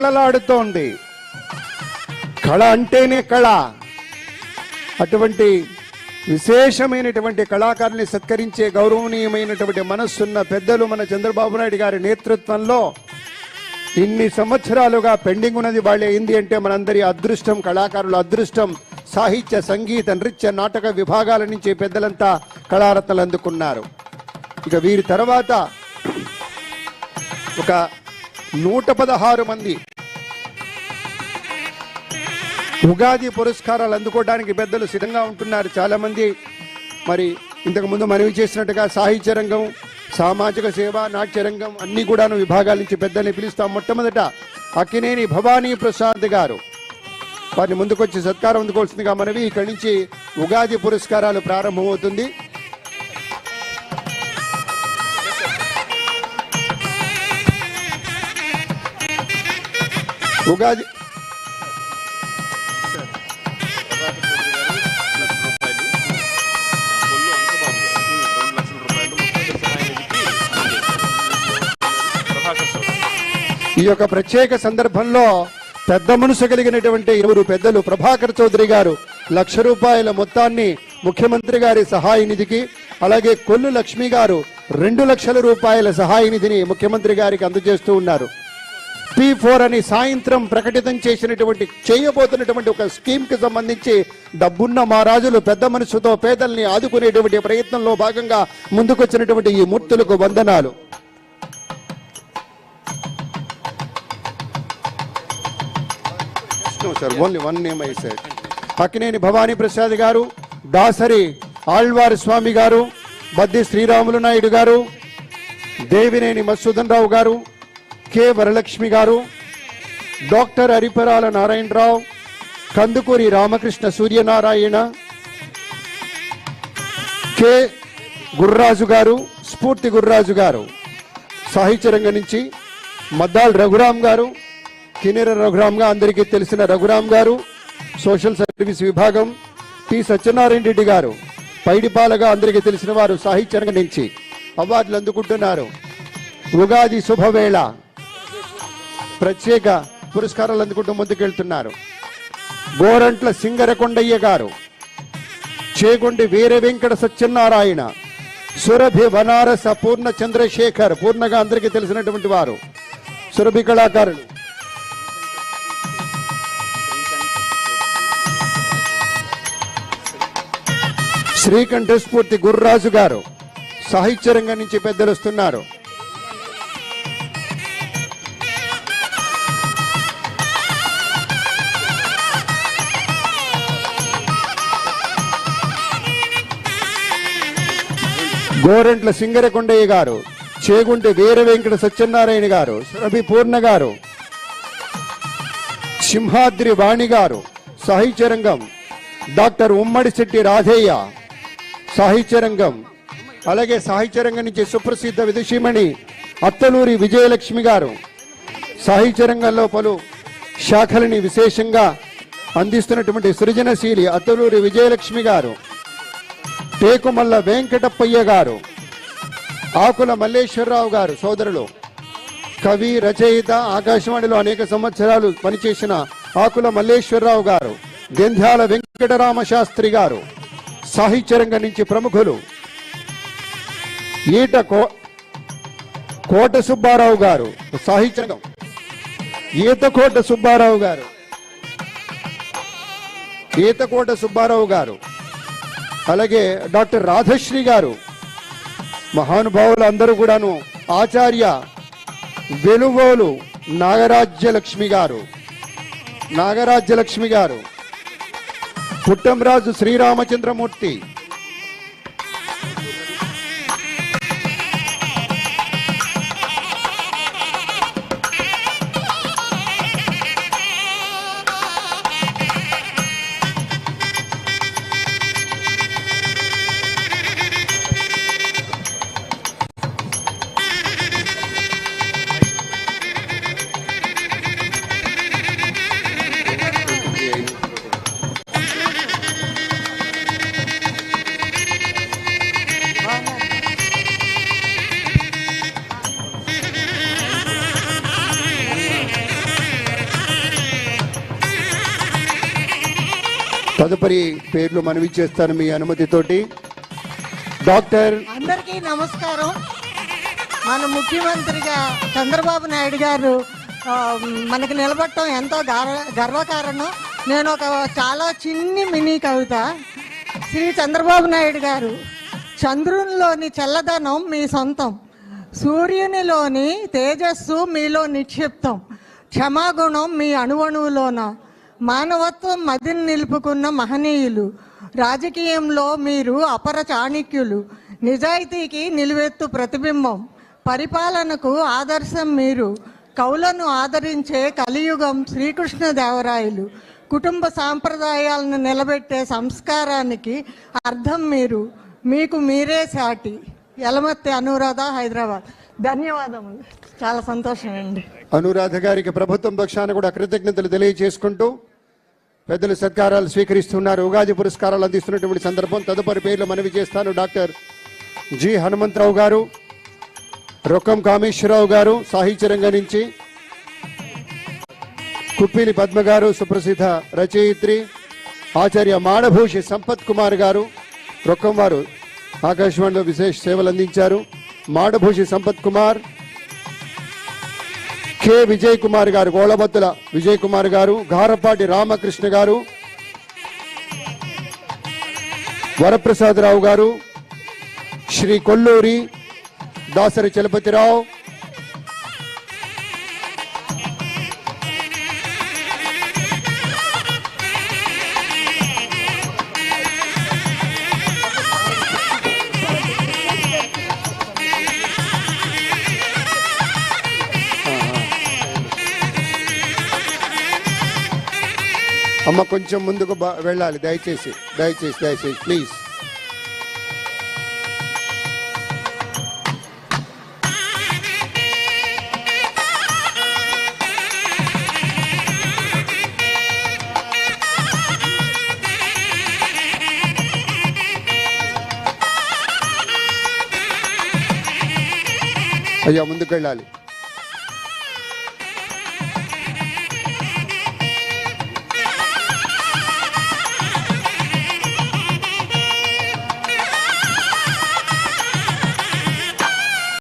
కళలాడుతోంది. కళ అంటేనే కళ. అటువంటి విశేషమైనటువంటి కళాకారుల్ని సత్కరించే గౌరవనీయమైనటువంటి మనస్సున్న పెద్దలు మన చంద్రబాబు నాయుడు గారి నేతృత్వంలో ఇన్ని సంవత్సరాలుగా పెండింగ్ ఉన్నది వాళ్ళే ఏంది అంటే మనందరి అదృష్టం, కళాకారుల అదృష్టం. సాహిత్య, సంగీత, నృత్య, నాటక విభాగాల నుంచి పెద్దలంతా కళారత్నలు అందుకున్నారు. ఇక వీరి తర్వాత ఒక 116 మంది ఉగాది పురస్కారాలు అందుకోవడానికి పెద్దలు సిద్ధంగా ఉంటున్నారు. చాలా మంది మరి ఇంతకుముందు మనవి చేసినట్టుగా సాహిత్య రంగం, సామాజిక సేవ, నాట్య రంగం అన్ని కూడాను విభాగాల నుంచి పెద్దల్ని పిలుస్తాం. మొట్టమొదట అక్కినేని భవానీ ప్రసాద్ గారు వారిని ముందుకొచ్చి సత్కారం అందుకోవాల్సిందిగా మనవి. ఇక్కడి నుంచి ఉగాది పురస్కారాలు ప్రారంభమవుతుంది. ఉగాది ఈ యొక్క ప్రత్యేక సందర్భంలో పెద్ద మనసు కలిగినటువంటి 2 పెద్దలు ప్రభాకర్ చౌదరి గారు 1,00,000 రూపాయల మొత్తాన్ని ముఖ్యమంత్రి గారి సహాయ నిధికి, అలాగే కొల్లు లక్ష్మి గారు 2 లక్షల రూపాయల సహాయ నిధిని ముఖ్యమంత్రి గారికి అందజేస్తూ ఉన్నారు. P4 అని సాయంత్రం ప్రకటితం చేసినటువంటి చేయబోతున్నటువంటి ఒక స్కీమ్ కి సంబంధించి డబ్బున్న మహారాజులు పెద్ద మనసుతో పేదల్ని ఆదుకునేటువంటి ప్రయత్నంలో భాగంగా ముందుకొచ్చినటువంటి ఈ మూర్తులకు వందనాలు. Sir only one name I said. Akkineni Bhavani Prasad గారు, దాసరి ఆళ్వార్ స్వామి గారు, బద్ది శ్రీరాములు నాయుడు గారు, దేవినేని మధుసూదన్ రావు గారు, కె వరలక్ష్మి గారు, డాక్టర్ అరిపరాల నారాయణరావు, కందుకూరి రామకృష్ణ సూర్యనారాయణ, కె గుర్రాజు గారు, స్ఫూర్తి గుర్రాజు గారు, సాహిత్య రంగం నుంచి మద్దాల్ రఘురాం గారు, కిన్నెర రఘురాంగా అందరికీ తెలిసిన రఘురాం గారు, సోషల్ సర్వీస్ విభాగం, టి సత్యనారాయణ రెడ్డి గారు, పైడిపాలగా అందరికీ తెలిసిన వారు సాహిత్య రంగం నుంచి అవార్డులు అందుకుంటున్నారు. ఉగాది శుభవేళ ప్రత్యేక పురస్కారాలు అందుకుంటూ ముందుకెళ్తున్నారు. గోరంట్ల సింగరకొండయ్య గారు, చేగొండి వీర వెంకట సత్యనారాయణ, సురభి బనారస పూర్ణ చంద్రశేఖర్, పూర్ణగా అందరికీ తెలిసినటువంటి వారు సురభి కళాకారులు. శ్రీకంఠస్ఫూర్తి గుర్రాజు గారు, సాహిత్య రంగం నుంచి పెద్దలు వస్తున్నారు. గోరంట్ల సింగరకొండయ్య గారు, చేగుంటి వీర వెంకట సత్యనారాయణ గారు, సురభి పూర్ణ గారు, సింహాద్రి వాణి గారు, సాహిత్య రంగం. డాక్టర్ ఉమ్మడి శెట్టి రాధయ్య, సాహిత్య రంగం. అలాగే సాహిత్య రంగం నుంచి సుప్రసిద్ధ విదుషిమణి అత్తలూరి విజయలక్ష్మి గారు, సాహిత్య రంగంలో పలు శాఖలని విశేషంగా అందిస్తున్నటువంటి సృజనశీలి అత్తలూరి విజయలక్ష్మి గారు, టేకుమల్ల వెంకటప్పయ్య గారు, ఆకుల మల్లేశ్వరరావు గారు సోదరులు, కవి, రచయిత, ఆకాశవాణిలో అనేక సంవత్సరాలు పనిచేసిన ఆకుల మల్లేశ్వరరావు గారు, గంధ్యాల వెంకటరామ శాస్త్రి గారు, సాహిత్య రంగం నుంచి ప్రముఖులు ఈట కోట సుబ్బారావు గారు, సాహిత్య రంగం ఈతకోట సుబ్బారావు గారు, ఈతకోట సుబ్బారావు గారు, అలాగే డాక్టర్ రాధశ్రీ గారు, మహానుభావులు అందరూ కూడాను. ఆచార్య వెలుగోలు నాగరాజ్యలక్ష్మి గారు, పుట్టంరాజు శ్రీరామచంద్రమూర్తి, తదుపరి పేర్లు మనవి చేస్తాను మీ అనుమతితోటి. డాక్టర్ అందరికీ నమస్కారం. మన ముఖ్యమంత్రిగా చంద్రబాబు నాయుడు గారు మనకి నిలబడటం ఎంతో గర్వకారణం. నేను ఒక చాలా చిన్ని మినీ కవిత. శ్రీ చంద్రబాబు నాయుడు గారు, చంద్రునిలోని చల్లదనం మీ సొంతం, సూర్యునిలోని తేజస్సు మీలో నిక్షిప్తం, క్షమాగుణం మీ అణువణువులోన, మానవత్వం మదిని నిలుపుకున్న మహనీయులు, రాజకీయంలో మీరు అపర చాణక్యులు, నిజాయితీకి నిలువెత్తు ప్రతిబింబం, పరిపాలనకు ఆదర్శం మీరు, కవులను ఆదరించే కలియుగం శ్రీకృష్ణదేవరాయలు, కుటుంబ సాంప్రదాయాలను నిలబెట్టే సంస్కారానికి అర్థం మీరు, మీకు మీరే సాటి. యలమత్తి అనురాధ, హైదరాబాద్. ధన్యవాదములు. చాలా సంతోషం అండి. అనురాధ గారికి ప్రభుత్వం పక్షాన కూడా కృతజ్ఞతలు తెలియజేసుకుంటూ పెద్దలు సత్కారాలు స్వీకరిస్తున్నారు. ఉగాది పురస్కారాలు అందిస్తున్నటువంటి సందర్భం. తదుపరి పేర్లు మనవి చేస్తాను. డాక్టర్ జి హనుమంతరావు గారు, రొక్కం కామేశ్వరరావు గారు సాహిత్య రంగం నుంచి, కుప్పిలి పద్మ గారు సుప్రసిద్ధ రచయిత్రి, ఆచార్య మాడభూషి సంపత్ కుమార్ గారు రొక్కం వారు ఆకాశవాణిలో విశేష సేవలు అందించారు. మాడభూషి సంపత్ కుమార్, కె విజయ్ కుమార్ గారు, గోళబత్తుల విజయ్ కుమార్ గారు, గారపాటి రామకృష్ణ గారు, వరప్రసాదరావు గారు, శ్రీ కొల్లూరి దాసరి చలపతిరావు, అమ్మ కొంచెం ముందుకు వెళ్ళాలి దయచేసి దయచేసి దయచేసి ప్లీజ్. అయ్యా ముందుకు వెళ్ళాలి.